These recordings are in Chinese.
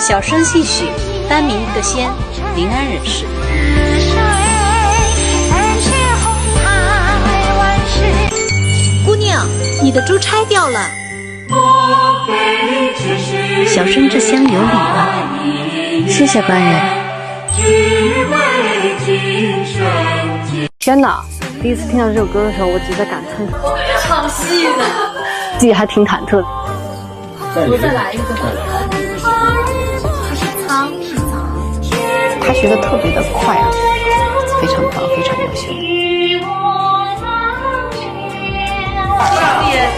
小生戏曲，单名一个仙，临安人士。姑娘，你的珠钗掉了。小生这厢有礼了，谢谢官人。天哪！第一次听到这首歌的时候，我只在感叹，唱戏的，自己还挺忐忑的。我再来一个。他学的特别的快啊，非常棒，非常优秀。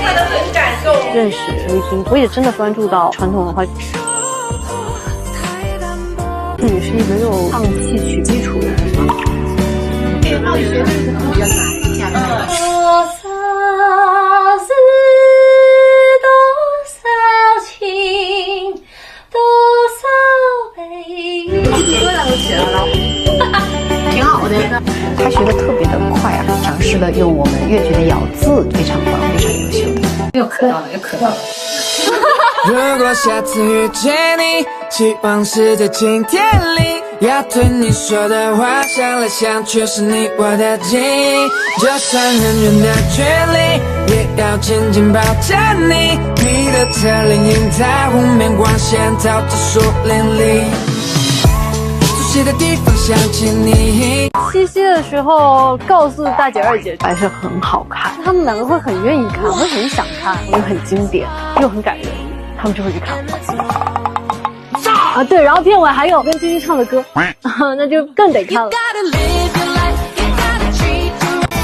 他的很感动。认识魏军，我也真的关注到传统文化。这也是一个有唱戏曲基础的地方。学比较难，这样的。多少事，多少情，多少悲。歌两个学了，挺好的。他学的特别的快啊，尝试了用我们粤剧的咬字，非常棒，非常优秀的。又磕到了，又磕到了。如果下次遇见你，希望是在晴天里，要对你说的话，想来想去是你我的记忆，就算很远的距离，也要紧紧抱着你。你的侧脸映在湖面，光线照着树林里，熟悉的地方想起你。七夕的时候告诉大姐二姐还是很好看，他们两个会很愿意看，会很想看，又很经典，又很感人，他们就会去看。啊，对，然后片尾还有跟君君唱的歌，那就更得看了。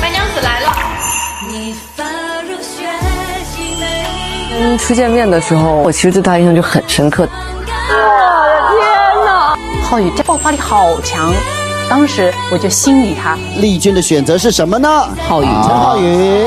白娘子来了。初见面的时候，我其实对他印象就很深刻。我的天哪！浩宇这爆发力好强，当时我就心仪他。丽君的选择是什么呢？浩宇，陈浩宇。